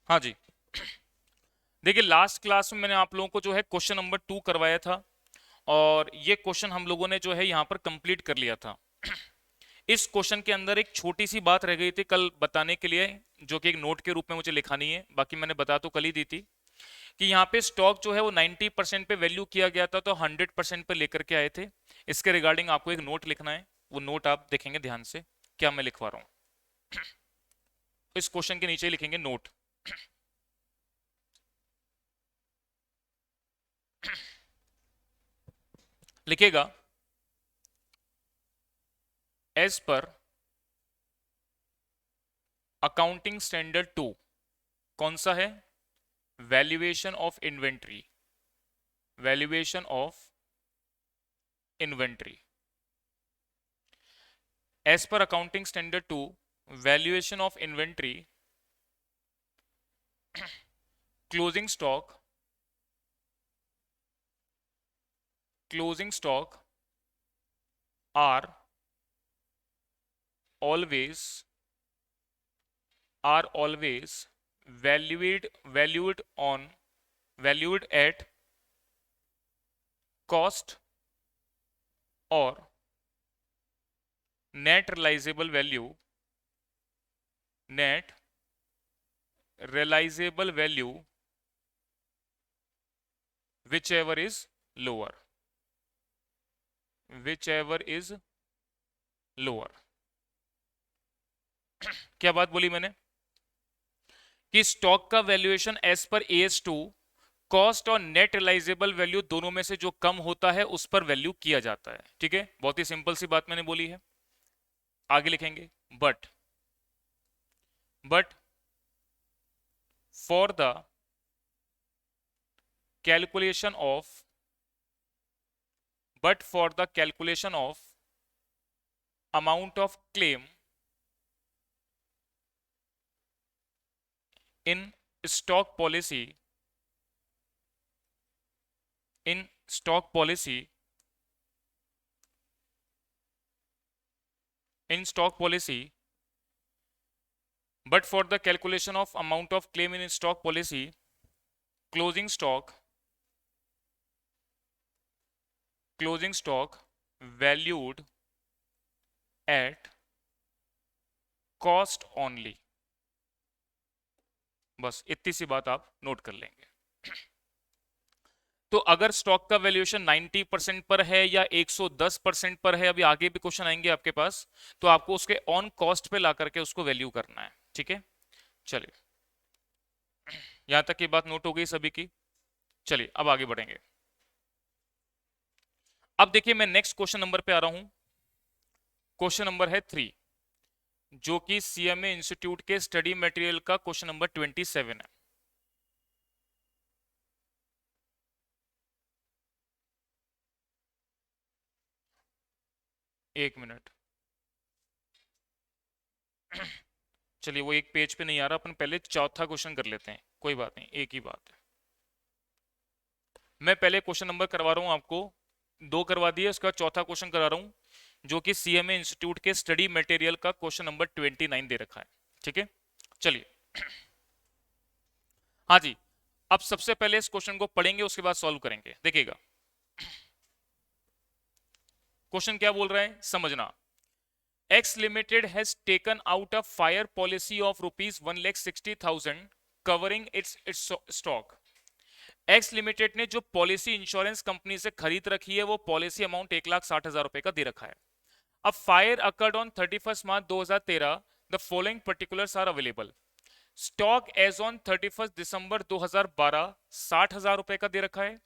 हाँ जी, देखिए last class में मैंने आप लोगों को जो है क्वेश्चन नंबर 2 करवाया था और ये क्वेश्चन हम लोगों ने जो है यहाँ पर कंप्लीट कर लिया था। इस क्वेश्चन के अंदर एक छोटी सी बात रह गई थी कल बताने के लिए, जो कि एक नोट के रूप में मुझे लिखानी है, बाकी मैंने बता तो कल ही दी थी कि यहाँ पे स्टॉक जो है वो 90% पे वैल्यू किया गया था तो 100% पे लेकर के आए थे। इसके रिगार्डिंग आपको एक नोट लिखना है, वो नोट आप देखेंगे ध्यान से क्या मैं लिखवा रहा हूँ। तो इस क्वेश्चन के नीचे ही लिखेंगे नोट। लिखेगा एज पर अकाउंटिंग स्टैंडर्ड 2। कौन सा है? Valuation of inventory. Valuation of inventory as per accounting standard 2, valuation of inventory, closing stock, closing stock are always valued on valued at cost or net realizable value, net realizable value whichever is lower, whichever is lower। क्या बात बोली मैंने कि stock का valuation as per AS2 cost और net realisable value दोनों में से जो कम होता है उस पर वैल्यू किया जाता है। ठीक है, बहुत ही सिंपल सी बात मैंने बोली है। आगे लिखेंगे but for the calculation of amount of claim in stock policy in stock policy in stock policy but for the calculation of amount of claim in stock policy, closing stock valued at cost only। बस इतनी सी बात आप note कर लेंगे। तो अगर stock का valuation 90% पर है या 110% पर है, अभी आगे भी क्वेश्चन आएंगे आपके पास, तो आपको उसके ऑन कॉस्ट पे ला करके उसको वैल्यू करना है। ठीक है, चलिए यहां तक की बात नोट हो गई सभी की। चलिए अब आगे बढ़ेंगे। अब देखिए मैं नेक्स्ट क्वेश्चन नंबर पे आ रहा हूं। क्वेश्चन नंबर है 3, जो कि CMA इंस्टीट्यूट के स्टडी मटेरियल का क्वेश्चन नंबर 27 है। एक मिनट, चलिए वो एक पेज पे नहीं आ रहा, अपन पहले चौथा क्वेश्चन कर लेते हैं, कोई बात नहीं, एक ही बात है। मैं पहले क्वेश्चन नंबर करवा रहा हूं आपको, 2 करवा दिए, उसके बाद चौथा क्वेश्चन करा रहा हूं, जो कि CMA इंस्टीट्यूट के स्टडी मटेरियल का क्वेश्चन नंबर 29 दे रखा है। ठीक है, चलिए हाँ जी, अब सबसे पहले इस क्वेश्चन को पढ़ेंगे, उसके बाद सॉल्व करेंगे। देखिएगा क्वेश्चन क्या बोल रहा है, समझना। X Limited has taken out a fire policy of rupees 1,60,000 covering its stock। X Limited ने जो पॉलिसी इंश्योरेंस कंपनी से खरीद रखी है वो पॉलिसी अमाउंट 1,60,000 रुपए का दे रखा है। अब fire occurred on 31 March 2013, the following particulars are available. Stock as on 31 December 2012 60,000 रुपए का दे रखा है।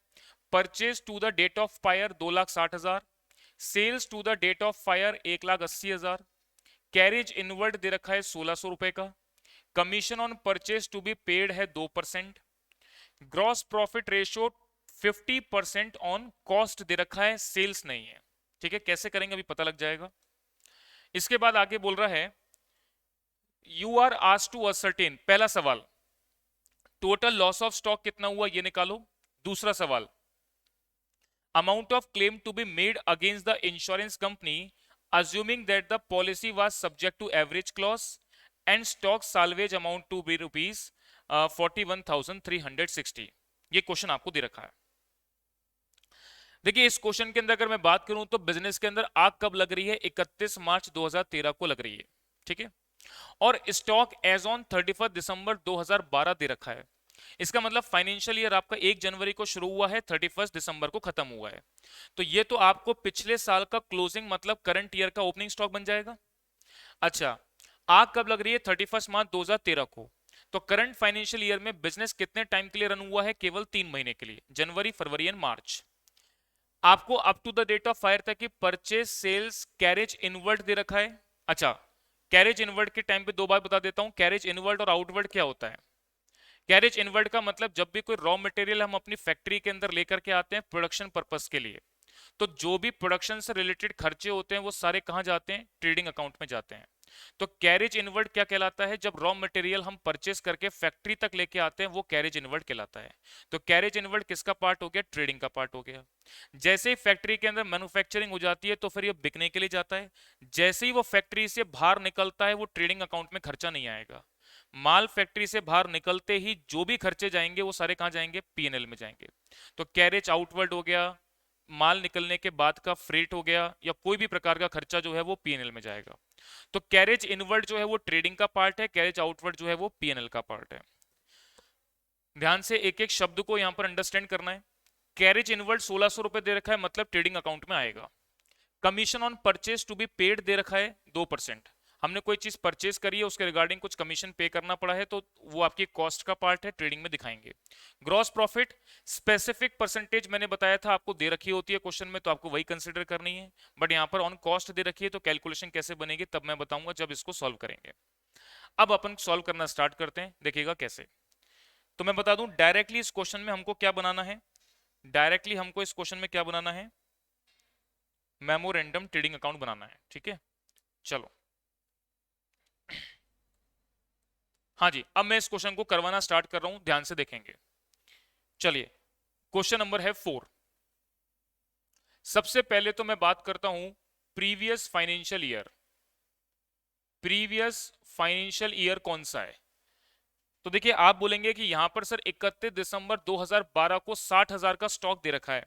Purchase to the date of fire 2,60,000। Sales to the date of fire 1,80,000। Carriage inward दे रखा है 1,600 रुपए का। Commission on purchase to be paid है 2%। Gross profit ratio 50% on cost दे रखा है, सेल्स नहीं है। ठीक है, कैसे करेंगे अभी पता लग जाएगा। इसके बाद आगे बोल रहा है you are asked to ascertain, पहला सवाल टोटल लॉस ऑफ स्टॉक कितना हुआ ये निकालो। दूसरा सवाल amount of claim to be made against the insurance company assuming that the policy was subject to average clause and stock salvage amount to be rupees 41,360। ये question आपको दे रखा है। देखिए इस क्वेश्चन के अंदर अगर मैं बात करूं तो बिजनेस के अंदर आग कब लग रही है, 31 मार्च 2013 को लग रही है, ठीक है। और स्टॉक एज ऑन 31 दिसंबर 2012 दे रखा है। इसका मतलब फाइनेंशियल ईयर आपका 1 जनवरी को शुरू हुआ है, 31 दिसंबर को खत्म हुआ है। तो ये तो आपको पिछले साल का क्लोजिंग मतलब करंट ईयर का ओपनिंग स्टॉक बन जाएगा। अच्छा, आग कब लग रही है, 31 मार्च 2013 को। तो करंट फाइनेंशियल ईयर में बिजनेस कितने टाइम के लिए रन हुआ है, केवल 3 महीने के लिए, जनवरी फरवरी एंड मार्च। आपको up to the date of fire तक की परचेज सेल्स कैरेज इनवर्ट दे रखा है। अच्छा, कैरेज इनवर्ट के टाइम पे दो बार बता देता हूं, कैरेज इनवर्ट और आउटवर्ट क्या होता है। कैरेज इनवर्ट का मतलब जब भी कोई रॉ मटेरियल हम अपनी फैक्ट्री के अंदर लेकर के आते हैं प्रोडक्शन पर्पस के लिए, तो जो भी प्रोडक्शन से रिलेटेड खर्चे होते हैं वो सारे कहां जाते हैं, ट्रेडिंग अकाउंट में जाते हैं। तो कैरेज इनवर्ट क्या कहलाता है, जब रॉ मटेरियल हम परचेस करके फैक्ट्री तक लेके आते हैं वो कैरेज इनवर्ट कहलाता है। तो कैरेज इनवर्ट किसका पार्ट हो गया, ट्रेडिंग का पार्ट हो गया। जैसे ही फैक्ट्री के अंदर मैन्युफैक्चरिंग हो जाती है तो फिर ये बिकने के लिए जाता है। जैसे ही वो फैक्ट्री से बाहर निकलता है वो ट्रेडिंग अकाउंट में खर्चा नहीं आएगा। माल फैक्ट्री से बाहर निकलते ही जो भी खर्चे जाएंगे वो सारे कहां जाएंगे, पीएनएल में जाएंगे। तो कैरेज आउटवर्ड हो गया, माल निकलने के बाद का फ्रेट हो गया, या कोई भी प्रकार का खर्चा जो है वो पीएनएल में जाएगा। तो कैरेज इनवर्ड जो है वो ट्रेडिंग का पार्ट है, कैरेज आउटवर्ड जो है वो पीएनएल का पार्ट है। ध्यान से एक एक शब्द को यहां पर अंडरस्टैंड करना है। कैरेज इनवर्ड 1600 रुपए दे रखा है, मतलब ट्रेडिंग अकाउंट में आएगा। Commission on purchase to be paid दे रखा है 2%। हमने कोई चीज परचेज करी है उसके रिगार्डिंग कुछ कमीशन पे करना पड़ा है तो वो आपकी कॉस्ट का पार्ट है, ट्रेडिंग में दिखाएंगे। ग्रॉस प्रॉफिट स्पेसिफिक परसेंटेज मैंने बताया था आपको दे रखी होती है क्वेश्चन में, तो आपको वही कंसिडर करनी है। बट यहाँ पर ऑन कॉस्ट दे रखी है तो कैलकुलेशन कैसे बनेगी तब मैं बताऊंगा जब इसको सॉल्व करेंगे। अब अपन सॉल्व करना स्टार्ट करते हैं, देखिएगा कैसे। तो मैं बता दूं डायरेक्टली इस क्वेश्चन में हमको क्या बनाना है, डायरेक्टली हमको इस क्वेश्चन में क्या बनाना है, मेमोरेंडम ट्रेडिंग अकाउंट बनाना है, ठीक है। चलो हाँ जी, अब मैं इस क्वेश्चन को करवाना स्टार्ट कर रहा हूं, ध्यान से देखेंगे। चलिए क्वेश्चन नंबर है 4। सबसे पहले तो मैं बात करता हूं previous financial year. Previous financial year कौन सा है। तो देखिए आप बोलेंगे कि यहां पर सर 31 दिसंबर 2012 को 60,000 का स्टॉक दे रखा है,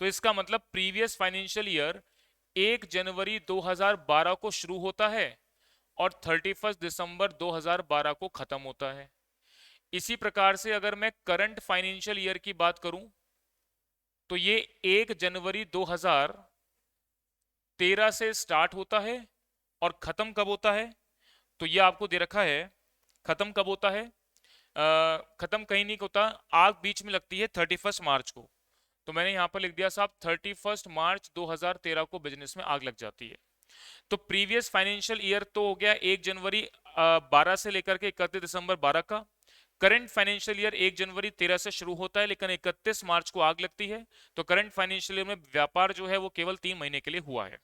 तो इसका मतलब प्रीवियस फाइनेंशियल ईयर 1 जनवरी 2012 को शुरू होता है और 31 दिसंबर 2012 को खत्म होता है। इसी प्रकार से अगर मैं करंट फाइनेंशियल ईयर की बात करूं तो ये 1 जनवरी 2013 से स्टार्ट होता है और खत्म कब होता है, तो ये आपको दे रखा है। खत्म कब होता है, खत्म कहीं नहीं होता, आग बीच में लगती है 31 मार्च को। तो मैंने यहां पर लिख दिया साहब 31 मार्च 2013 को बिजनेस में आग लग जाती है। तो प्रीवियस फाइनेंशियल ईयर तो हो गया 1 जनवरी 12 से लेकर के 31 दिसंबर 12 का। करंट फाइनेंशियल ईयर 1 जनवरी 13 से शुरू होता है लेकिन 31 मार्च को आग लगती है। तो करंट फाइनेंशियल ईयर में व्यापार जो है वो केवल 3 महीने के लिए हुआ है।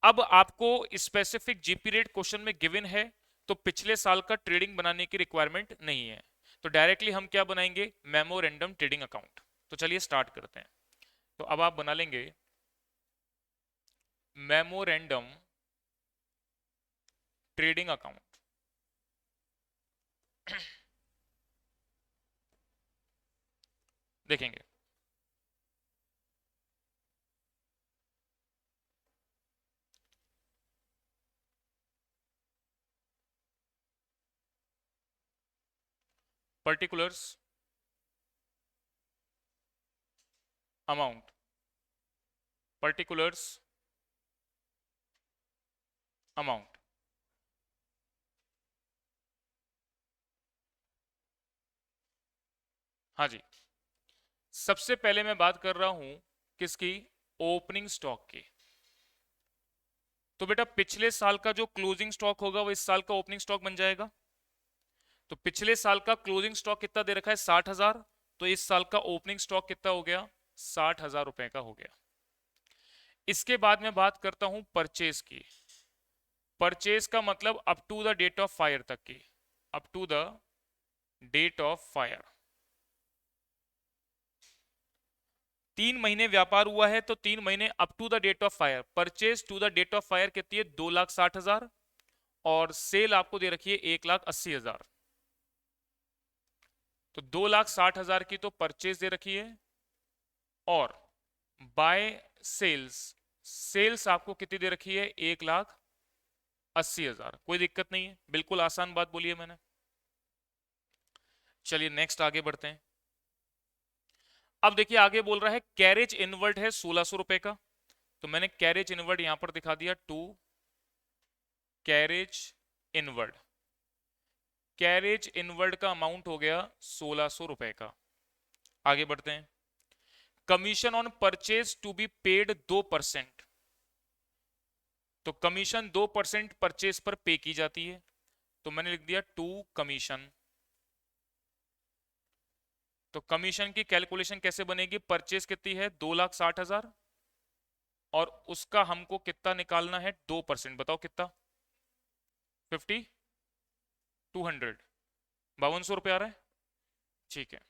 अब आपको स्पेसिफिक जीपी रेट क्वेश्चन में गिवन है तो पिछले साल का ट्रेडिंग बनाने की रिक्वायरमेंट नहीं है, तो डायरेक्टली हम क्या बनाएंगे, मेमोरेंडम ट्रेडिंग अकाउंट। तो चलिए स्टार्ट करते हैं। तो अब आप बना लेंगे मेमोरेंडम ट्रेडिंग अकाउंट। देखेंगे पर्टिकुलर्स अमाउंट, पर्टिकुलर्स अमाउंट। हाँ जी, सबसे पहले मैं बात कर रहा हूं किसकी, ओपनिंग स्टॉक की। तो बेटा पिछले साल का जो क्लोजिंग स्टॉक होगा वो इस साल का ओपनिंग स्टॉक बन जाएगा। तो पिछले साल का क्लोजिंग स्टॉक कितना दे रखा है, 60,000। तो इस साल का ओपनिंग स्टॉक कितना हो गया, 60,000 रुपए का हो गया। इसके बाद मैं बात करता हूं परचेज की। परचेज का मतलब up to the date of fire तक की, up to the date of fire. 3 महीने व्यापार हुआ है तो 3 महीने up to the date of fire. Purchase to the date of fire कितनी है, 2,60,000 और सेल आपको दे रखी है 1,80,000। तो 2,60,000 की तो परचेज दे रखी है, और बाय सेल्स, सेल्स आपको कितनी दे रखी है? 1,80,000। कोई दिक्कत नहीं है, बिल्कुल आसान बात बोली है मैंने। चलिए नेक्स्ट आगे बढ़ते हैं। अब देखिए आगे बोल रहा है कैरेज इनवर्ड है 1,600 रुपए का, तो मैंने कैरेज इनवर्ड यहां पर दिखा दिया, to carriage inward. Carriage inward का अमाउंट हो गया 1,600 रुपए का। आगे बढ़ते हैं। Commission on purchase to be paid 2%, तो कमीशन 2% परचेज पर पे की जाती है, तो मैंने लिख दिया टू कमीशन। तो कमीशन की कैलकुलेशन कैसे बनेगी? परचेज कितनी है? 2,60,000, और उसका हमको कितना निकालना है? 2%। बताओ कितना? 50, 200, 5,200 रुपये आ रहा है। ठीक है,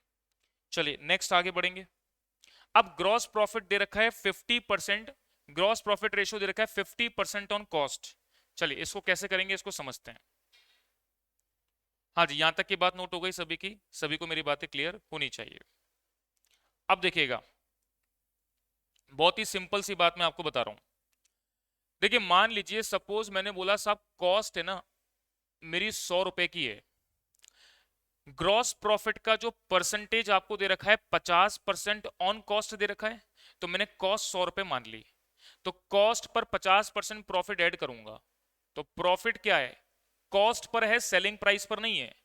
चलिए नेक्स्ट आगे बढ़ेंगे। अब ग्रॉस प्रॉफिट दे रखा है 50%, ग्रॉस प्रॉफिट रेशियो दे रखा है 50% ऑन कॉस्ट। चलिए इसको कैसे करेंगे, इसको समझते हैं। हाँ जी, यहां तक की बात नोट हो गई सभी की? सभी को मेरी बातें क्लियर होनी चाहिए। अब देखिएगा, बहुत ही सिंपल सी बात मैं आपको बता रहा हूं। देखिए मान लीजिए सपोज मैंने बोला साहब कॉस्ट है ना मेरी 100 रुपए की है, ग्रॉस प्रॉफिट का जो परसेंटेज आपको दे रखा है 50% ऑन कॉस्ट दे रखा है, तो मैंने कॉस्ट 100 रुपए मान ली, तो कॉस्ट पर 50% प्रॉफिट ऐड करूंगा, तो प्रॉफिट क्या है? कॉस्ट पर है, सेलिंग प्राइस पर नहीं है।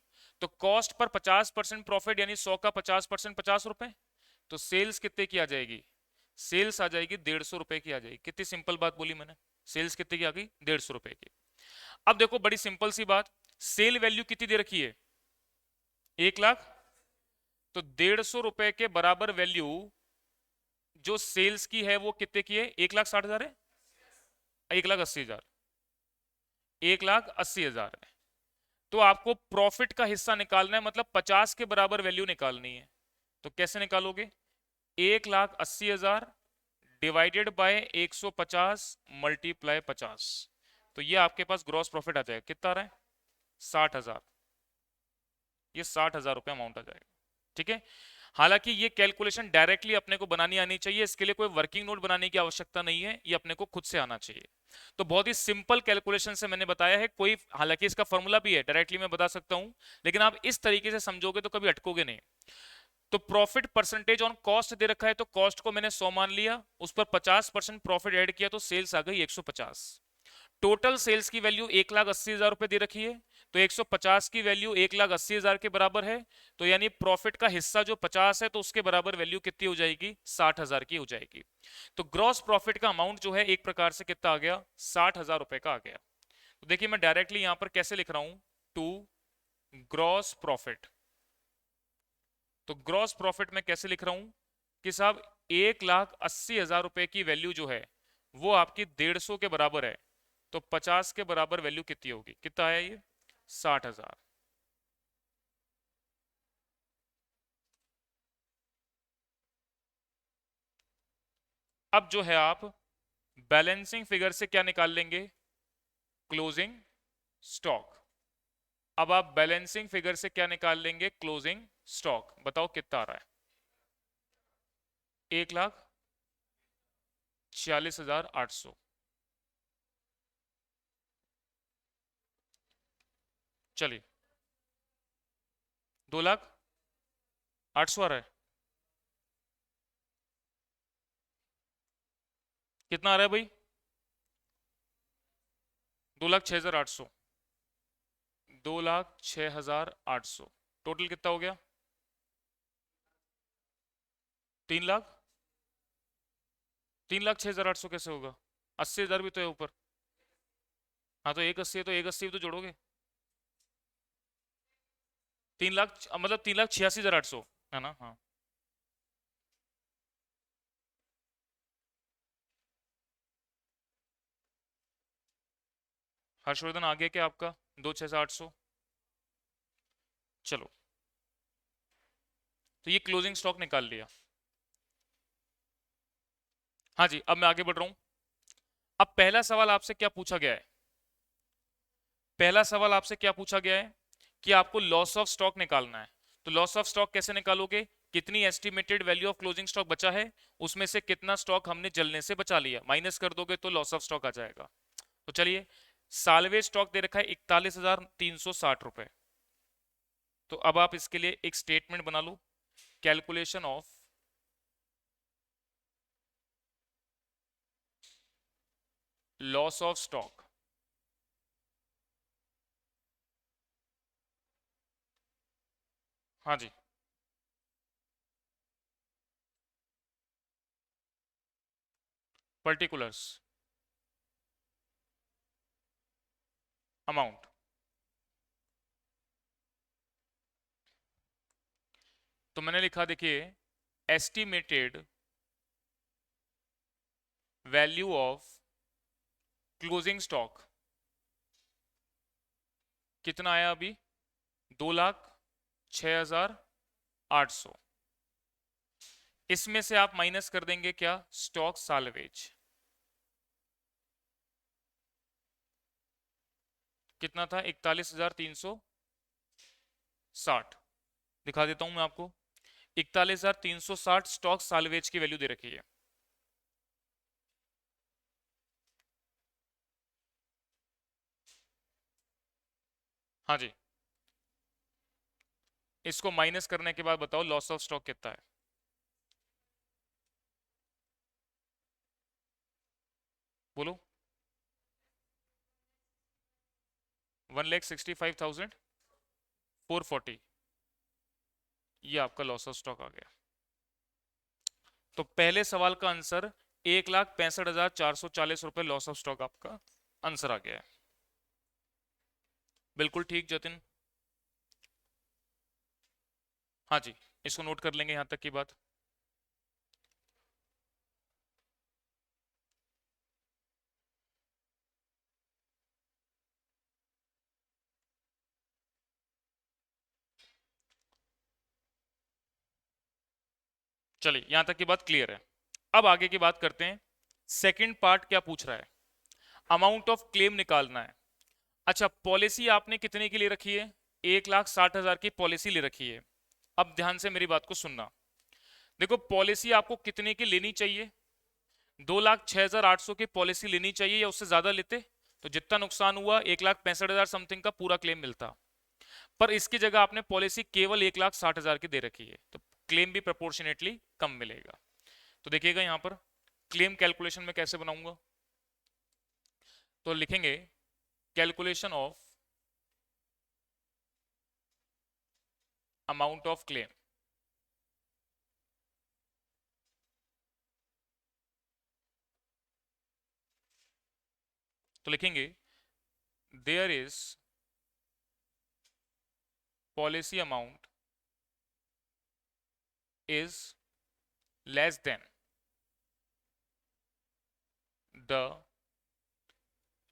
तो कॉस्ट पर 50% प्रॉफिट यानी 100 का 50% 50 रुपए, तो सेल्स कितने की आ जाएगी? सेल्स आ जाएगी 150 रुपए की आ जाएगी। कितनी सिंपल बात बोली मैंने, सेल्स कितने की आ गई? 150 रुपए की। अब देखो बड़ी सिंपल सी बात, सेल वैल्यू कितनी दे रखी है? 1,00,000, तो 150 रुपए के बराबर वैल्यू जो सेल्स की है वो कितने की है? 1,60,000 है, 1,80,000, 1,80,000 है। तो आपको प्रॉफिट का हिस्सा निकालना है, मतलब 50 के बराबर वैल्यू निकालनी है। तो कैसे निकालोगे? 1,80,000 डिवाइडेड बाय 150 मल्टीप्लाई 50, तो ये आपके पास ग्रॉस प्रॉफिट आ जाएगा। कितना आ रहा है? 60,000। ये 60,000 रुपये अमाउंट आ जाएगा। ठीक है, हालांकि ये कैलकुलेशन डायरेक्टली अपने को बनानी आनी चाहिए, इसके लिए कोई वर्किंग नोट बनाने की आवश्यकता नहीं है, ये अपने को खुद से आना चाहिए। तो बहुत ही सिंपल कैलकुलेशन से मैंने बताया है, कोई हालांकि इसका फॉर्मूला भी है, डायरेक्टली मैं बता सकता हूं, लेकिन आप इस तरीके से समझोगे तो कभी अटकोगे नहीं। तो प्रॉफिट परसेंटेज ऑन कॉस्ट दे रखा है, तो कॉस्ट को मैंने 100 मान लिया, उस पर 50% प्रॉफिट ऐड किया, तो सेल्स आ गई 150। टोटल सेल्स की वैल्यू 1,80,000 रुपए दे रखी है, तो 150 की वैल्यू 1,80,000 के बराबर है, तो यानी प्रॉफिट का हिस्सा जो 50 है तो उसके बराबर वैल्यू कितनी हो जाएगी? 60,000 की हो जाएगी। तो ग्रॉस प्रॉफिट का अमाउंट जो है एक प्रकार से कितना आ गया? 60,000 रुपए का आ गया। तो देखिए मैं डायरेक्टली यहां पर कैसे लिख रहा हूं, टू ग्रॉस प्रॉफिट। तो ग्रॉस प्रॉफिट में कैसे लिख रहा हूं कि साहब 1,80,000 रुपए की वैल्यू जो है वो आपकी 150 के बराबर है, तो 50 के बराबर वैल्यू कितनी होगी? कितना आया ये? 60,000। अब जो है आप बैलेंसिंग फिगर से क्या निकाल लेंगे? Closing stock. अब आप बैलेंसिंग फिगर से क्या निकाल लेंगे? Closing stock. बताओ कितना आ रहा है? 1,40,800। चलिए 2,08,000 आ रहा है। कितना आ रहा है भाई? 2,06,800। 2,06,800 टोटल कितना हो गया? 3,00,000। 3,06,800 कैसे होगा? 80,000 भी तो है ऊपर। हाँ तो 1,80 है तो 1,80 भी तो जोड़ोगे। 3,00,000 मतलब 3,86,800 है ना? हाँ हर्षवर्धन आ गया क्या आपका? 2,06,800। चलो, तो ये क्लोजिंग स्टॉक निकाल लिया। हाँ जी, अब मैं आगे बढ़ रहा हूं। अब पहला सवाल आपसे क्या पूछा गया है? पहला सवाल आपसे क्या पूछा गया है कि आपको लॉस ऑफ स्टॉक निकालना है। तो तो लॉस ऑफ स्टॉक कैसे निकालोगे? कितनी estimated value of closing stock बचा है, उसमें से कितना स्टॉक हमने जलने से बचा लिया, माइनस कर दोगे तो लॉस ऑफ स्टॉक आ जाएगा। तो चलिए, साल्वेज स्टॉक दे रखा है 41,360 रुपए। तो अब आप इसके लिए एक स्टेटमेंट बना लो, calculation of loss of stock. हाँ जी, पर्टिकुलर्स अमाउंट। तो मैंने लिखा, देखिए, estimated value of closing stock कितना आया अभी? 2,06,800। इसमें से आप माइनस कर देंगे क्या? Stock salvage. कितना था? 41,360। दिखा देता हूं मैं आपको, 41,360 स्टॉक साल्वेज की वैल्यू दे रखी है। हाँ जी, इसको माइनस करने के बाद बताओ लॉस ऑफ स्टॉक कितना है? बोलो। 1,65,440। ये आपका लॉस ऑफ स्टॉक आ गया। तो पहले सवाल का आंसर 1,65,440 रुपए लॉस ऑफ स्टॉक आपका आंसर आ गया है। बिल्कुल ठीक जतिन। हाँ जी, इसको नोट कर लेंगे यहां तक की बात। चलिए, यहां तक की बात क्लियर है। अब आगे की बात करते हैं। सेकंड पार्ट क्या पूछ रहा है? अमाउंट ऑफ क्लेम निकालना है। अच्छा, पॉलिसी आपने कितने की ले रखी है? 1,60,000 की पॉलिसी ले रखी है। अब ध्यान से मेरी बात को सुनना। देखो, पॉलिसी आपको कितने की लेनी चाहिए? 2,06,800 की पॉलिसी लेनी चाहिए, या उससे ज्यादा लेते तो जितना नुकसान हुआ 1,65,000 समथिंग का पूरा क्लेम मिलता। पर इसकी जगह आपने पॉलिसी केवल 1,60,000 की दे रखी है, तो क्लेम भी प्रोपोर्शनेटली कम मिलेगा। तो देखिएगा यहां पर क्लेम कैलकुलेशन में कैसे बनाऊंगा। तो लिखेंगे calculation of amount of claim. तो लिखेंगे there is policy amount is less than the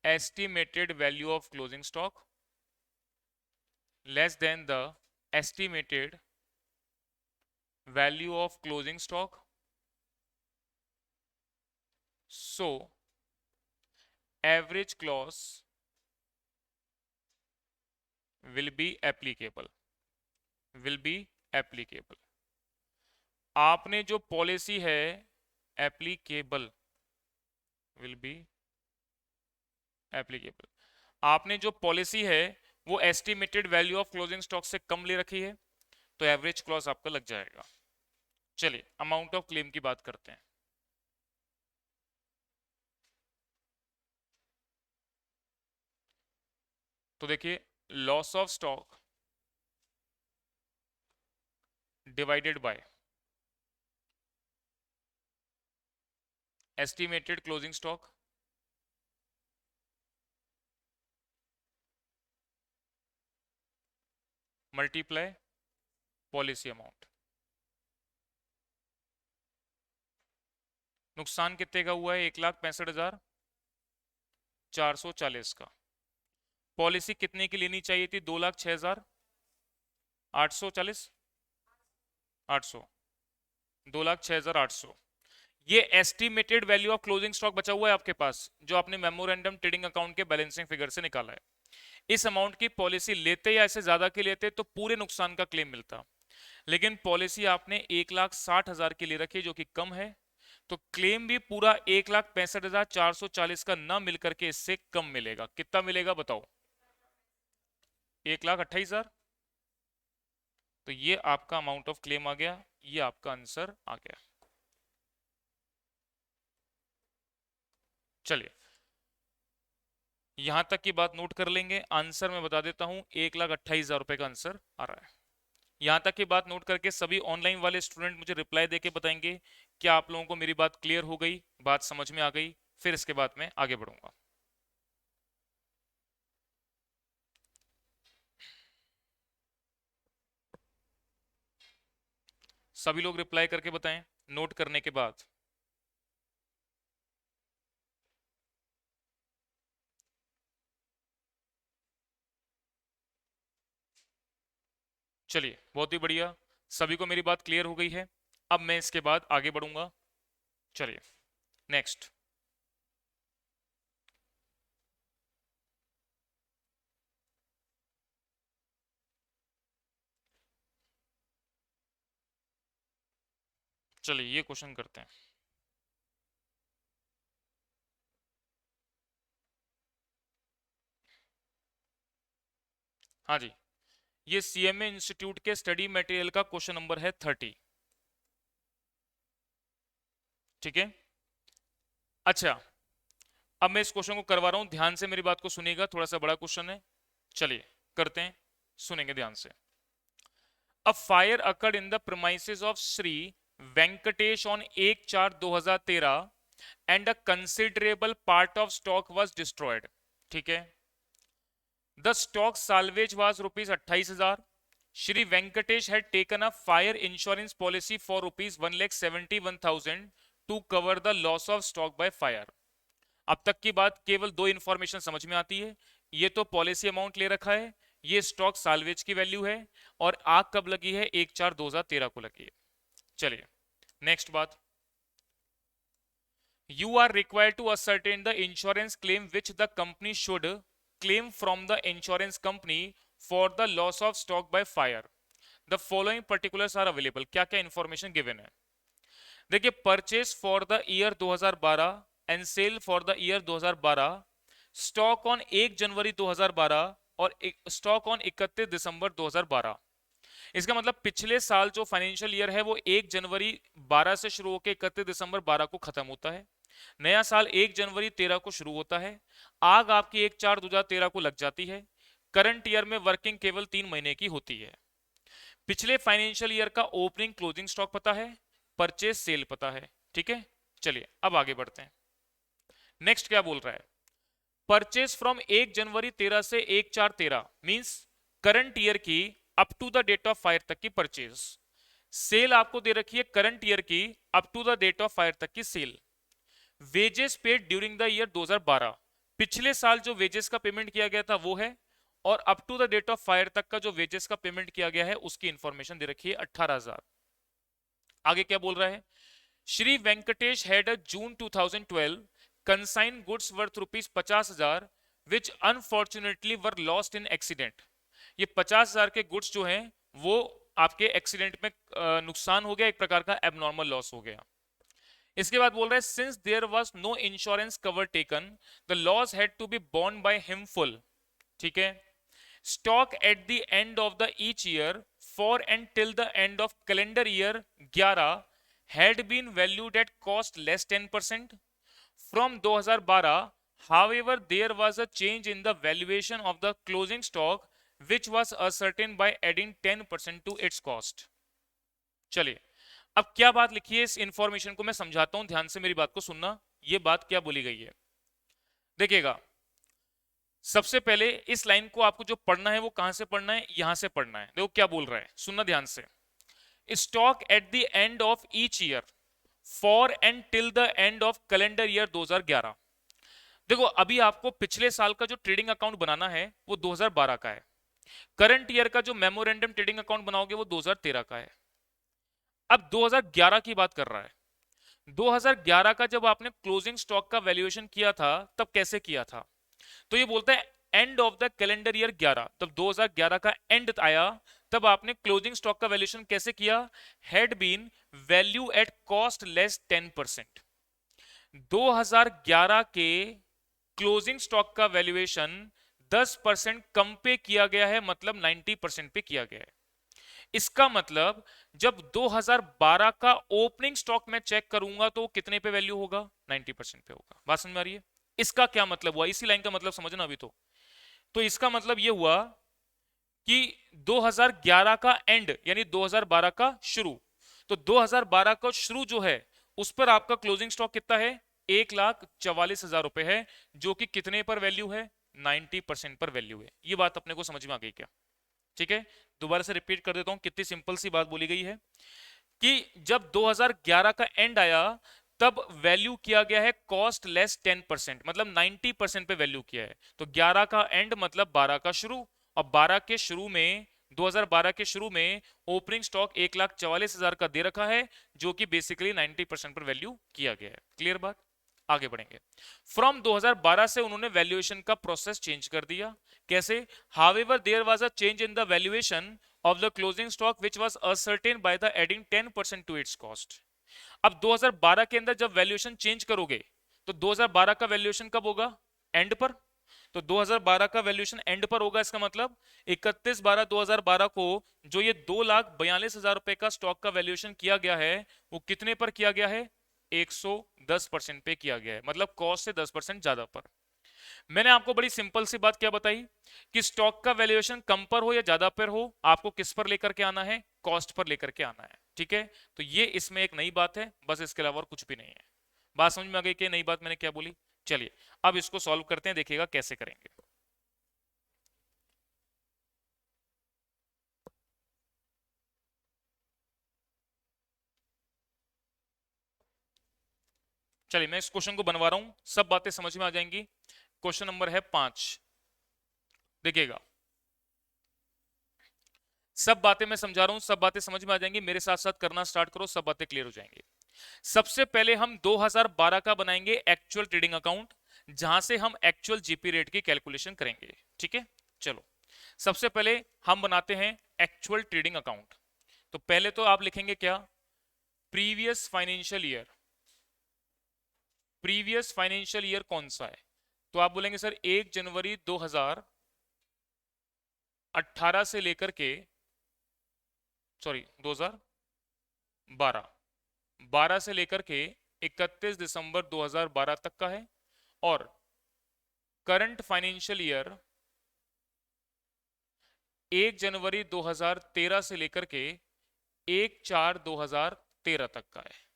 estimated value of closing stock, less than the estimated value of closing stock, so average clause will be applicable, will be applicable। आपने जो policy है applicable, will be applicable, आपने जो policy है वो estimated value of closing stock से कम ले रखी है, तो एवरेज क्लॉज आपका लग जाएगा। चलिए, अमाउंट ऑफ क्लेम की बात करते हैं। तो देखिए, loss of stock divided by estimated closing stock multiply policy amount. नुकसान कितने का हुआ है? 1,65,440 का। पॉलिसी कितने की लेनी चाहिए थी? 2,06,840, 800, 2,06,800। ये estimated value of closing stock बचा हुआ है आपके पास, जो आपने मेमोरेंडम ट्रेडिंग अकाउंट के बैलेंसिंग फिगर से निकाला है। इस अमाउंट की पॉलिसी लेते या इससे ज्यादा की लेते तो पूरे नुकसान का क्लेम मिलता। लेकिन पॉलिसी आपने 1,60,000 की ले रखी है जो कि कम है, तो क्लेम भी पूरा 1,65,440 का ना मिलकर के इससे कम मिलेगा। कितना मिलेगा बताओ? 1,28,000। तो ये आपका अमाउंट ऑफ क्लेम आ गया, ये आपका आंसर आ गया। चलिए यहां तक की बात नोट कर लेंगे, आंसर मैं बता देता हूं, 1,28,000 रुपए का आंसर आ रहा है। यहां तक की बात नोट करके सभी ऑनलाइन वाले स्टूडेंट मुझे रिप्लाई देके बताएंगे क्या आप लोगों को मेरी बात क्लियर हो गई, बात समझ में आ गई, फिर इसके बाद मैं आगे बढ़ूंगा। सभी लोग रिप्लाई करके बताएं नोट करने के बाद। चलिए बहुत ही बढ़िया, सभी को मेरी बात क्लियर हो गई है। अब मैं इसके बाद आगे बढ़ूंगा। चलिए नेक्स्ट। चलिए ये क्वेश्चन करते हैं। हाँ जी, ये सीएमए इंस्टीट्यूट के स्टडी मटेरियल का क्वेश्चन नंबर है 30। ठीक है, अच्छा अब मैं इस क्वेश्चन को करवा रहा हूं, ध्यान से मेरी बात को सुनिएगा, थोड़ा सा बड़ा क्वेश्चन है। चलिए करते हैं, सुनेंगे ध्यान से। A fire occurred in the premises of Shri Venkatesh on 1/4/2013 and a considerable part of stock was destroyed. ठीक है, the stock salvage was ₹28,000। Shri Venkatesh had taken a fire insurance policy for ₹171,000 to cover the loss of stock by fire. अब तक की बात केवल दो information समझ में आती है, ये तो पॉलिसी अमाउंट ले रखा है, ये स्टॉक साल्वेज की वैल्यू है, और आग कब लगी है? 1/4/2013 को लगी है। चलिए नेक्स्ट बात, you are required to ascertain the insurance claim which the company should claim from the insurance company for the loss of stock by fire. The following particulars are available. क्या क्या इंफॉर्मेशन गिवन है? देखिए, purchase for the year 2012 and sale for the year 2012, stock on 1 January 2012 और stock on 31 December 2012। इसका मतलब पिछले साल जो फाइनेंशियल ईयर है वो 1 जनवरी 12 से शुरू होकर 31 दिसंबर 12 को खत्म होता है। नया साल 1 जनवरी 13 को शुरू होता है। आग आपकी 1/4/2013 को लग जाती है। करंट ईयर में वर्किंग केवल 3 महीने की होती है। पिछले फाइनेंशियल ईयर का ओपनिंग क्लोजिंग स्टॉक पता है, परचेज सेल पता है। ठीक है, चलिए अब आगे बढ़ते हैं। नेक्स्ट क्या बोल रहा है? परचेज फ्रॉम 1 जनवरी 13 से 1/4/13 मींस करंट ईयर की up to the date of fire तक की परचेज। सेल आपको दे रखी है करंट ईयर की up to the date of fire तक की sale. Wages paid during the year 2012, पिछले साल जो वेजेस का पेमेंट किया गया था वो है, और up to the date of fire तक का जो वेजेस का पेमेंट किया गया है उसकी इंफॉर्मेशन दे रखी है 18,000। आगे क्या बोल रहा है? Shri Venkatesh had a June 2012 consign goods worth ₹50,000 which unfortunately were lost in accident. ये 50,000 के गुड्स जो हैं वो आपके एक्सीडेंट में नुकसान हो गया, एक प्रकार का एबनॉर्मल लॉस हो गया। इसके बाद बोल रहा है since there was no insurance cover taken the loss had to be borne by him full. ठीक है, stock at the end of the each year for and till the end of calendar year 11 had been valued at cost less 10%. From 2012, however, there was a change in the valuation of the closing stock, which was ascertained by adding 10% to its cost. चलिए अब क्या बात लिखी है, इस information को मैं समझाता हूं, ध्यान से मेरी बात को सुनना। ये बात क्या बोली गई है देखिएगा। सबसे पहले इस लाइन को आपको जो पढ़ना है वो कहां से पढ़ना है? यहां से पढ़ना है। देखो क्या बोल रहा है, सुनना ध्यान से। Stock at the end of each year for and till the end of calendar year 2011। देखो अभी आपको पिछले साल का जो ट्रेडिंग अकाउंट बनाना है वो 2012 का है। करंट ईयर का जो मेमोरेंडम ट्रेडिंग अकाउंट बनाओगे वो 2013 का है। अब 2011 की बात कर रहा है। 2011 का जब आपने क्लोजिंग स्टॉक का वैल्यूएशन किया था तब कैसे किया था? तो ये बोलता है and of the calendar year 11, तब 2011 का एंड आया तब आपने क्लोजिंग स्टॉक का वैल्यूएशन कैसे किया? Had been value at cost less 10%। 2011 के क्लोजिंग स्टॉक का वैल्यूएशन 10% कम पे किया गया है, मतलब 90% पे किया गया है। इसका मतलब जब 2012 का ओपनिंग स्टॉक में चेक करूंगा तो कितने पे वैल्यू होगा? 90% पे होगा। बात समझ में आ रही है? इसका क्या मतलब हुआ? इसी लाइन का मतलब समझना अभी तो इसका मतलब यह हुआ कि 2011 का एंड यानी 2012 का शुरू, तो 2012 का शुरू जो है उस पर आपका क्लोजिंग स्टॉक कितना है? 1,44,000 रुपए है, जो कि कितने पर वैल्यू है? 90% पर वैल्यू है। ये बात अपने को समझ में आ गई क्या? ठीक है, दोबारा से रिपीट कर देता हूं, कितनी सिंपल सी बात बोली गई है कि जब 2011 का एंड आया तब वैल्यू किया गया है कॉस्ट लेस 10%, मतलब 90% पे वैल्यू किया है। तो 11 का एंड मतलब 12 का शुरू, और 12 के शुरू में 2012 के शुरू में ओपनिंग स्टॉक 1,44,000 का दे रखा है, जो कि बेसिकली 90% पर वैल्यू किया गया है। क्लियर बात? आगे बढ़ेंगे। फ्रॉम 2012 से उन्होंने वैल्यूएशन का प्रोसेस चेंज कर दिया। कैसे? However there was a change in the valuation of the closing stock which was ascertained by the adding 10% to its cost। अब 2012 के अंदर जब वैल्यूएशन चेंज करोगे तो 2012 का वैल्यूएशन कब होगा? एंड पर। तो 2012 का वैल्यूएशन एंड पर होगा, इसका मतलब 31/12/2012 को जो ये 2,42,000 रुपए का स्टॉक का वैल्यूएशन किया गया है वो कितने पर किया गया है? 110% पे किया गया है, मतलब कॉस्ट से 10% ज्यादा पर। मैंने आपको बड़ी सिंपल सी बात क्या बताई कि स्टॉक का वैल्यूएशन कम पर हो या ज्यादा पर हो, आपको किस पर लेकर के आना है? कॉस्ट पर लेकर के आना है। ठीक है, तो ये इसमें एक नई बात है, बस इसके अलावा और कुछ भी नहीं है। बात समझ में आ गई कि नई बात मैंने क्या बोली? चलिए अब इसको सॉल्व करते हैं, देखिएगा कैसे करेंगे। चलिए मैं इस क्वेश्चन को बनवा रहा हूं, सब बातें समझ में आ जाएंगी। क्वेश्चन नंबर है 5। देखिएगा, सब बातें मैं समझा रहा हूं, सब बातें समझ में आ जाएंगी, मेरे साथ साथ करना स्टार्ट करो, सब बातें क्लियर हो जाएंगी। सबसे पहले हम 2012 का बनाएंगे एक्चुअल ट्रेडिंग अकाउंट, जहां से हम एक्चुअल जीपी रेट की कैलकुलेशन करेंगे। ठीक है, चलो सबसे पहले हम बनाते हैं एक्चुअल ट्रेडिंग अकाउंट। तो पहले तो आप लिखेंगे क्या? Previous financial year. Previous financial year कौन सा है? तो आप बोलेंगे सर 1 जनवरी 2018 से लेकर के, सॉरी 2012, 12 से लेकर के 31 दिसंबर 2012 तक का है। और करंट फाइनेंशियल ईयर 1 जनवरी 2013 से लेकर के 1/4/2013 तक का है।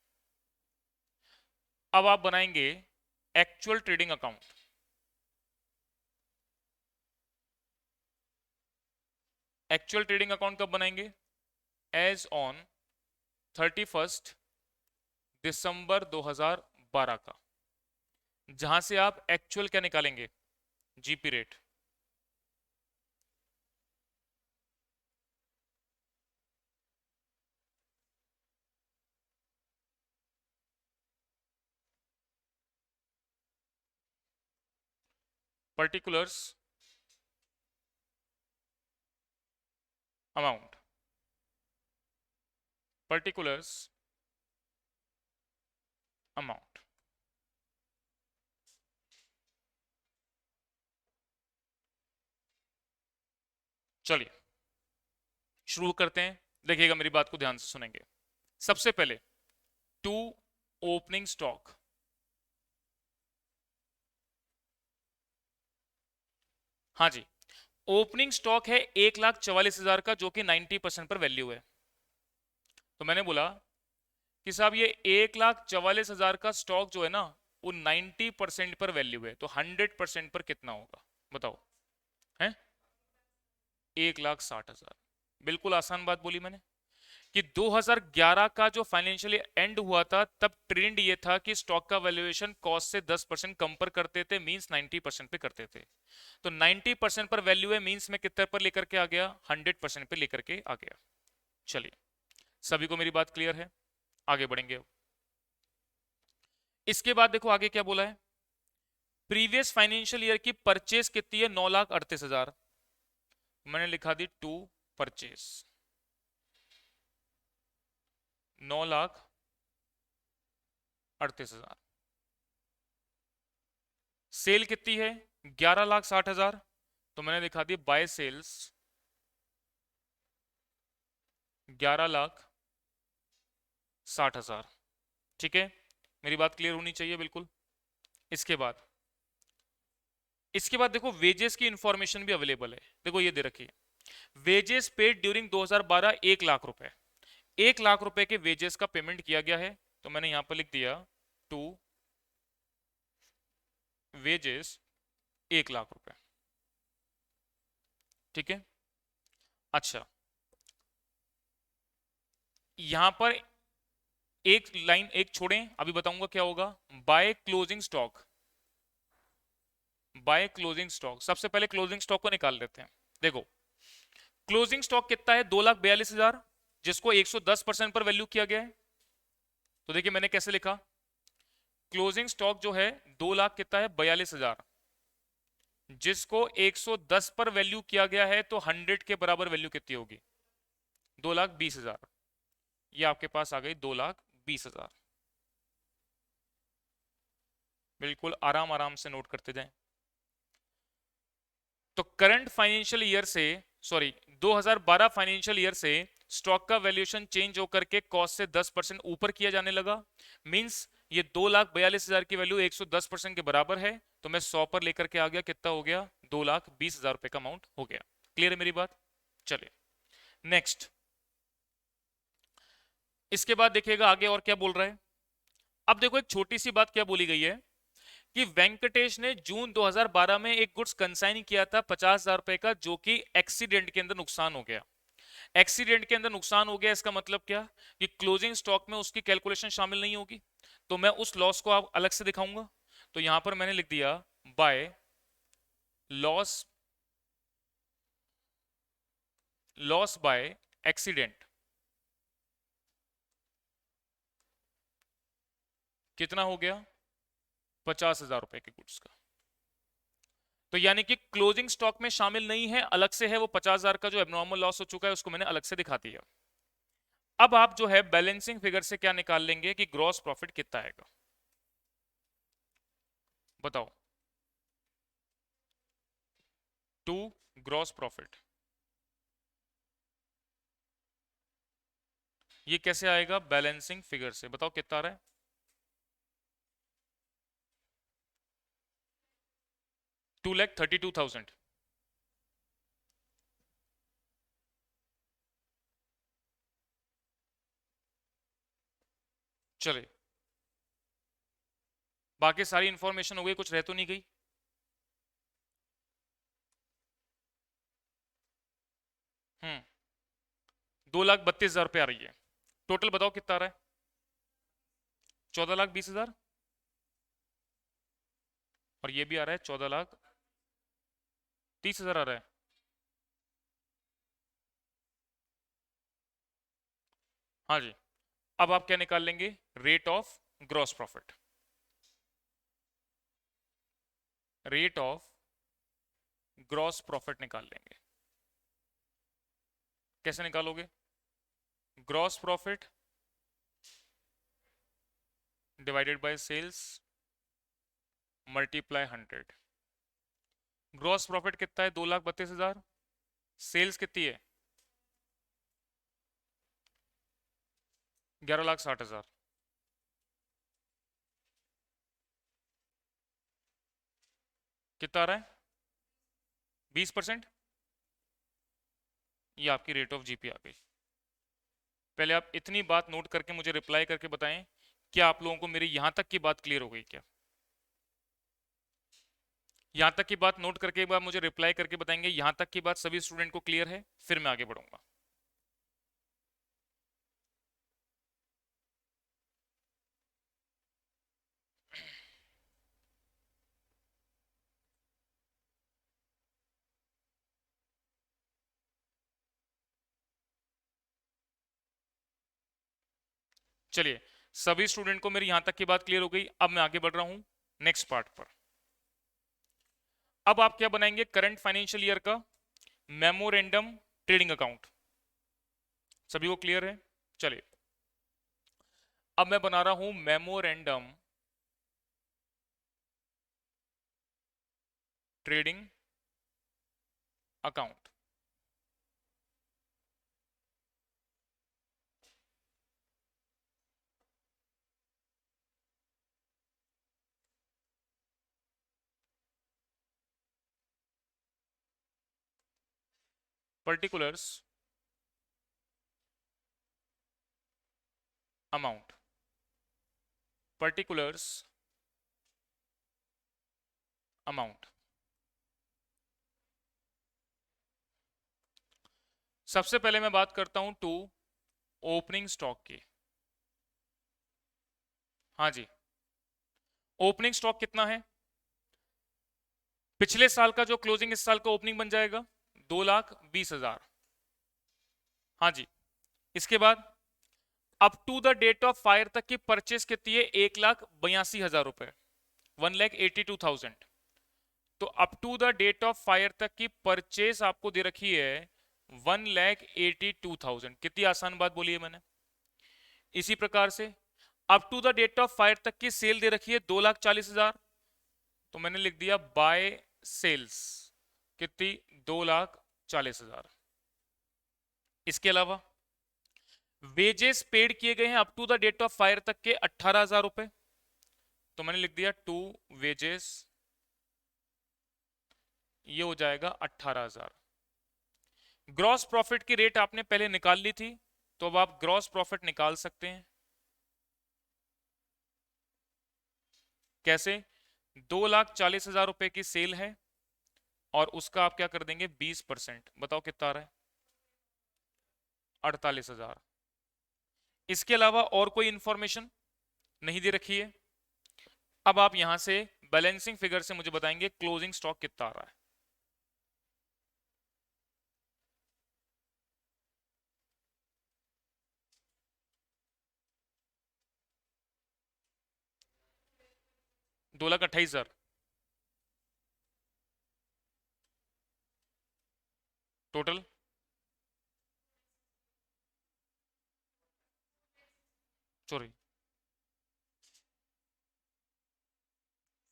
अब आप बनाएंगे actual trading account. Actual trading account कब बनाएंगे? एज ऑन 31 दिसंबर 2012 का, जहां से आप एक्चुअल क्या निकालेंगे? GP rate. Particulars amount. Particulars amount. चलिए शुरू करते हैं, देखिएगा मेरी बात को ध्यान से सुनेंगे। सबसे पहले टू ओपनिंग स्टॉक। हाँ जी, ओपनिंग स्टॉक है 1,44,000 का, जो कि 90% पर वैल्यू है। तो मैंने बोला कि साहब ये 1,44,000 का स्टॉक जो है ना वो 90% पर वैल्यू है, तो 100% पर कितना होगा बताओ? है 1,60,000। बिल्कुल आसान बात बोली मैंने कि 2011 का जो फाइनेंशियल एंड हुआ था तब ट्रेंड ये था कि स्टॉक का वैल्यूएशन कॉस्ट से 10% कम पर करते थे, मींस 90% पे करते थे। तो 90% पर वैल्यू है, मींस मैं कितने पर लेकर के आ गया? 100% पे लेकर के आ गया। चलिए सभी को मेरी बात क्लियर है? आगे बढ़ेंगे अब। इसके बाद देखो आगे क्या बोला है। प्रीवियस फाइनेंशियल ईयर की परचेस कितनी है? 9,38,000। मैंने लिखा दी 2 परचेस 9,38,000। सेल कितनी है? 11,60,000। तो मैंने दिखा दी बाय सेल्स 11,60,000। ठीक है, मेरी बात क्लियर होनी चाहिए बिल्कुल। इसके बाद देखो वेजेस की इंफॉर्मेशन भी अवेलेबल है। देखो ये दे रखी है, वेजेस पेड ड्यूरिंग 2012 1,00,000 रुपए। 1,00,000 रुपए के वेजेस का पेमेंट किया गया है, तो मैंने यहां पर लिख दिया टू वेजेस 1,00,000 रुपए। ठीक है, अच्छा यहां पर एक लाइन एक छोड़ें, अभी बताऊंगा क्या होगा। By closing stock, by closing stock, सबसे पहले क्लोजिंग स्टॉक को निकाल लेते हैं। देखो क्लोजिंग स्टॉक कितना है? 2,42,000, जिसको 110% पर वैल्यू किया गया है। तो देखिए मैंने कैसे लिखा, क्लोजिंग स्टॉक जो है 2,00,000 कितना है? 42,000, जिसको 110 पर वैल्यू किया गया है, तो 100 के बराबर वैल्यू कितनी होगी? 2,20,000। ये आपके पास आ गई 2,20,000। बिल्कुल आराम आराम से नोट करते जाएं। तो करंट फाइनेंशियल ईयर से, सॉरी 2012 फाइनेंशियल ईयर से स्टॉक का वैल्यूएशन चेंज होकर के कॉस्ट से 10% ऊपर किया जाने लगा। मींस ये 2,42,000 की वैल्यू 110% के बराबर है, तो मैं 100 पर लेकर के आ गया, कितना हो गया? 2,20,000 रुपए का अमाउंट हो गया। क्लियर है मेरी बात? चलिए नेक्स्ट, इसके बाद देखिएगा आगे और क्या बोल रहा है। अब देखो एक छोटी सी बात क्या बोली गई है कि वेंकटेश ने जून 2012 में एक गुड्स कंसाइन किया था 50,000 रुपए का, जो कि एक्सीडेंट के अंदर नुकसान हो गया। एक्सीडेंट के अंदर नुकसान हो गया, इसका मतलब क्या कि क्लोजिंग स्टॉक में उसकी कैलकुलेशन शामिल नहीं होगी, तो मैं उस लॉस को आप अलग से दिखाऊंगा। तो यहां पर मैंने लिख दिया by loss, loss by accident कितना हो गया? 50,000 रुपए के गुड्स का। तो यानी कि क्लोजिंग स्टॉक में शामिल नहीं है, अलग से है वो 50,000 का जो एबनॉर्मल लॉस हो चुका है, उसको मैंने अलग से दिखा दिया। अब आप जो है बैलेंसिंग फिगर से क्या निकाल लेंगे कि ग्रॉस प्रॉफिट कितना आएगा? बताओ। टू ग्रॉस प्रॉफिट, ये कैसे आएगा? बैलेंसिंग फिगर से। बताओ कितना आ रहा है? 2,32,000। चले, बाकी सारी इंफॉर्मेशन हो गई, कुछ रह तो नहीं गई? 2,32,000 रुपये आ रही है। टोटल बताओ कितना आ रहा है? 14,20,000। और ये भी आ रहा है 14,30,000 आ रहा है। हाँ जी। अब आप क्या निकाल लेंगे? Rate of gross profit, rate of gross profit निकाल लेंगे। कैसे निकालोगे? Gross profit divided by sales multiply 100। Gross profit कितना है? 2,32,000। सेल्स कितनी है? 11,60,000। कितना आ रहा है? 20%। ये आपकी रेट ऑफ जीपी आ गई। पहले आप इतनी बात नोट करके मुझे रिप्लाई करके बताएं, क्या आप लोगों को मेरी यहां तक की बात क्लियर हो गई क्या? यहां तक की बात नोट करके एक बार मुझे रिप्लाई करके बताएंगे, यहां तक की बात सभी स्टूडेंट को क्लियर है? फिर मैं आगे बढ़ूंगा। चलिए, सभी स्टूडेंट को मेरी यहां तक की बात क्लियर हो गई। अब मैं आगे बढ़ रहा हूं नेक्स्ट पार्ट पर। अब आप क्या बनाएंगे? करंट फाइनेंशियल ईयर का मेमोरेंडम ट्रेडिंग अकाउंट। सभी को क्लियर है? चलिए, अब मैं बना रहा हूं memorandum trading account. Particulars amount, particulars amount. सबसे पहले मैं बात करता हूं टू ओपनिंग स्टॉक की। हाँ जी, ओपनिंग स्टॉक कितना है? पिछले साल का जो क्लोजिंग इस साल का ओपनिंग बन जाएगा 2,20,000। हाँ जी, इसके बाद up to the date of fire तक की परचेस कितनी है? 1,82,000 रुपए, 1,82,000। तो up to the date of fire तक की परचेस आपको दे रखी है 1,82,000। कितनी आसान बात बोली है मैंने। इसी प्रकार से up to the date of fire तक की सेल दे रखी है 2,40,000, तो मैंने लिख दिया बाय सेल्स कितनी? 2,40,000। इसके अलावा वेजेस पेड किए गए हैं up to the date of fire तक के 18,000 रुपए, तो मैंने लिख दिया टू वेजेस, ये हो जाएगा 18,000। ग्रॉस प्रॉफिट की रेट आपने पहले निकाल ली थी, तो अब आप ग्रॉस प्रॉफिट निकाल सकते हैं। कैसे? 2,40,000 रुपए की सेल है और उसका आप क्या कर देंगे? 20%। बताओ कितना आ रहा है? 48,000। इसके अलावा और कोई इंफॉर्मेशन नहीं दे रखी है। अब आप यहां से बैलेंसिंग फिगर से मुझे बताएंगे क्लोजिंग स्टॉक कितना आ रहा है। दो लाख 28,000 टोटल। सॉरी,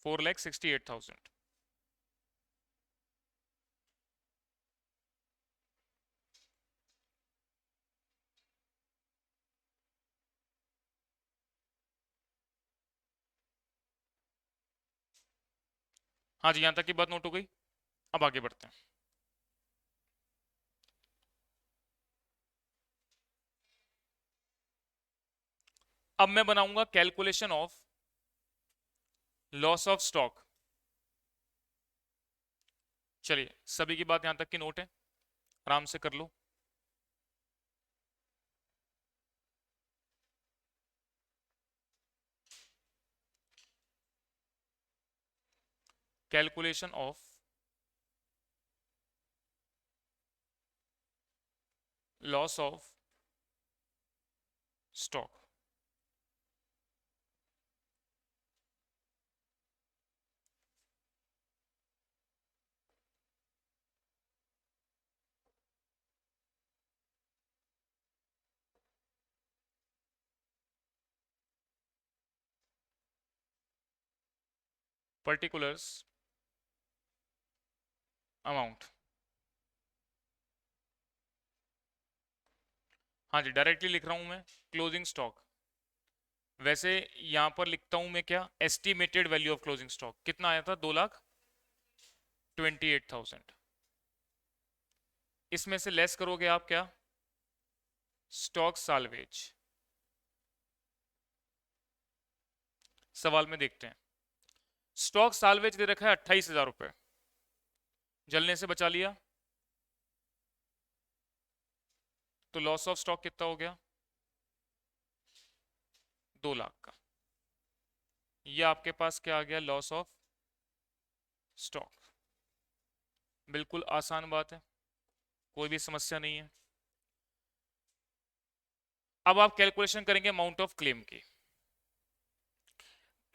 4,68,000। हाँ जी, यहां तक की बात नोट हो गई। अब आगे बढ़ते हैं। अब मैं बनाऊंगा calculation of loss of stock. चलिए, सभी की बात यहां तक की नोट है, आराम से कर लो। Calculation of loss of stock. Particulars amount. हाँ जी, डायरेक्टली लिख रहा हूं मैं क्लोजिंग स्टॉक। वैसे यहां पर लिखता हूं मैं क्या? Estimated value of closing stock कितना आया था? 2,28,000। इसमें से लेस करोगे आप क्या? Stock salvage. सवाल में देखते हैं। स्टॉक साल्वेज दे रखा है 28,000 रुपए, जलने से बचा लिया, तो लॉस ऑफ स्टॉक कितना हो गया? 2 लाख का। ये आपके पास क्या आ गया? Loss of stock. बिल्कुल आसान बात है, कोई भी समस्या नहीं है। अब आप कैलकुलेशन करेंगे अमाउंट ऑफ क्लेम की।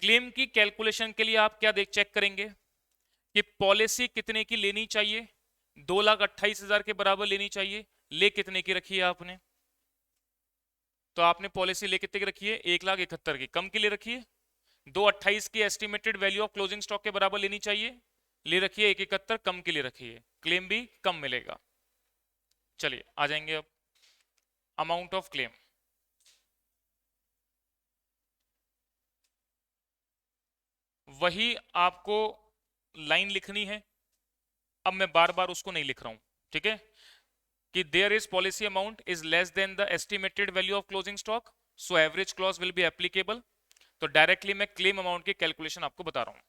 क्लेम की कैलकुलेशन के लिए आप क्या देख चेक करेंगे कि पॉलिसी कितने की लेनी चाहिए 2,28,000 के बराबर लेनी चाहिए। ले कितने की रखी है आपने? तो आपने पॉलिसी ले कितने की रखी है? 1,71,000 की। कम के लिए रखी है। 2,28,000 की estimated value of closing stock के बराबर लेनी चाहिए, ले रखी है 1,71,000, कम के लिए रखी है, क्लेम भी कम मिलेगा। चलिए आ जाएंगे अब अमाउंट ऑफ क्लेम। वही आपको लाइन लिखनी है, अब मैं बार बार उसको नहीं लिख रहा हूं, ठीक है? कि there is policy amount is less than the estimated value of closing stock, so average clause will be applicable. तो डायरेक्टली मैं क्लेम अमाउंट की कैलकुलेशन आपको बता रहा हूं।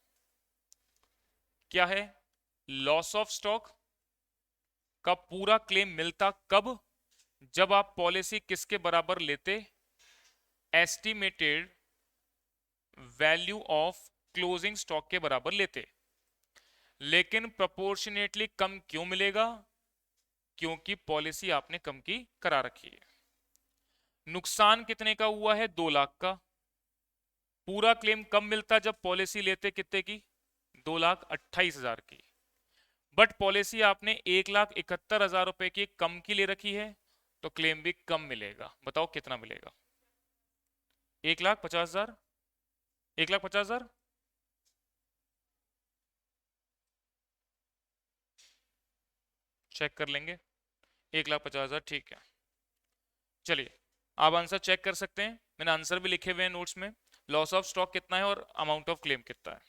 क्या है? लॉस ऑफ स्टॉक का पूरा क्लेम मिलता कब? जब आप पॉलिसी किसके बराबर लेते? Estimated value of closing stock के बराबर लेते। लेकिन प्रोपोर्शनेटली कम क्यों मिलेगा? क्योंकि पॉलिसी आपने कम की करा रखी है। नुकसान कितने का हुआ है? 2 लाख का। पूरा क्लेम कब मिलता? जब पॉलिसी लेते कितने की? 2,28,000 की। बट पॉलिसी आपने 1,71,000 रुपए की कम की ले रखी है, तो क्लेम भी कम मिलेगा। बताओ कितना मिलेगा? 1,50,000। 1,50,000। चेक कर लेंगे। 1,50,000 ठीक है। चलिए आप आंसर चेक कर सकते हैं, मैंने आंसर भी लिखे हुए हैं नोट्स में। लॉस ऑफ स्टॉक कितना है और अमाउंट ऑफ क्लेम कितना है।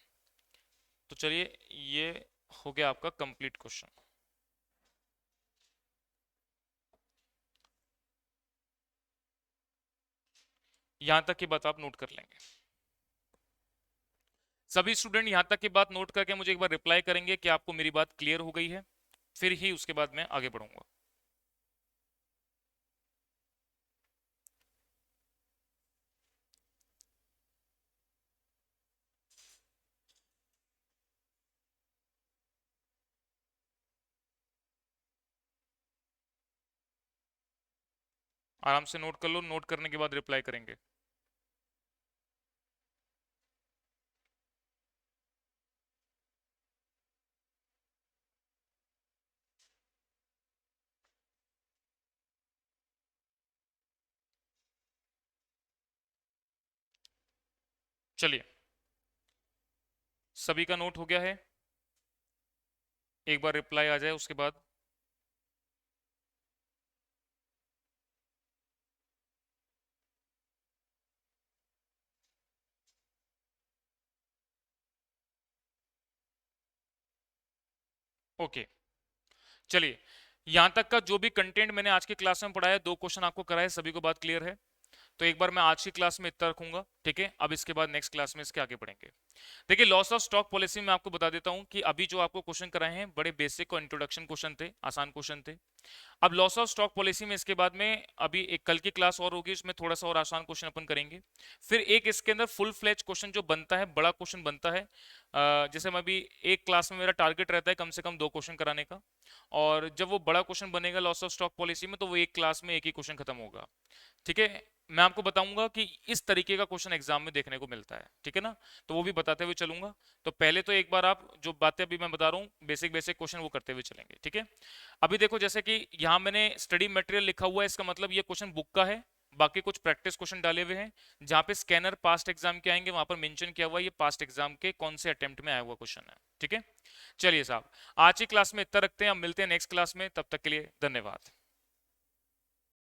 तो चलिए ये हो गया आपका कंप्लीट क्वेश्चन। यहां तक की बात आप नोट कर लेंगे। सभी स्टूडेंट यहां तक की बात नोट करके मुझे एक बार रिप्लाई करेंगे कि आपको मेरी बात क्लियर हो गई है, फिर ही उसके बाद मैं आगे बढ़ूंगा। आराम से नोट कर लो, नोट करने के बाद रिप्लाई करेंगे। चलिए सभी का नोट हो गया है, एक बार रिप्लाई आ जाए उसके बाद। ओके चलिए, यहां तक का जो भी कंटेंट मैंने आज की क्लास में पढ़ाया, 2 क्वेश्चन आपको कराए, सभी को बात क्लियर है? तो एक बार मैं आज की क्लास में इतना रखूंगा, ठीक है? अब इसके बाद नेक्स्ट क्लास में इसके आगे बढ़ेंगे। देखिए लॉस ऑफ स्टॉक पॉलिसी में आपको बता देता हूं कि अभी जो आपको क्वेश्चन कराए हैं बड़े बेसिक और इंट्रोडक्शन क्वेश्चन थे, आसान क्वेश्चन थे। अब लॉस ऑफ स्टॉक पॉलिसी में इसके बाद में अभी एक कल की क्लास और होगी, उसमें थोड़ा सा और आसान क्वेश्चन अपन करेंगे। फिर एक इसके अंदर फुल फ्लेज क्वेश्चन जो बनता है, बड़ा क्वेश्चन बनता है। जैसे मैं अभी एक क्लास में मेरा टारगेट रहता है कम से कम 2 क्वेश्चन कराने का, और जब वो बड़ा क्वेश्चन बनेगा लॉस ऑफ स्टॉक पॉलिसी में, तो वो एक क्लास में एक ही क्वेश्चन खत्म होगा, ठीक है? मैं आपको बताऊंगा कि इस तरीके का क्वेश्चन एग्जाम में देखने को मिलता है, ठीक है ना? तो वो भी बताते हुए चलूंगा। तो पहले तो एक बार आप जो बातें अभी मैं बता रहा हूँ बेसिक बेसिक क्वेश्चन वो करते हुए चलेंगे, ठीक है? अभी देखो जैसे कि यहाँ मैंने स्टडी मटेरियल लिखा हुआ है, इसका मतलब ये क्वेश्चन बुक का है। बाकी कुछ प्रैक्टिस क्वेश्चन डाले हुए हैं, जहाँ पे स्कैनर पास्ट एग्जाम के आएंगे वहां पर मेंशन किया हुआ है ये पास्ट एग्जाम के कौन से अटेम्प्ट में आया हुआ क्वेश्चन है, ठीक है? चलिए साहब आज की क्लास में इतना रखते हैं, अब मिलते हैं नेक्स्ट क्लास में, तब तक के लिए धन्यवाद।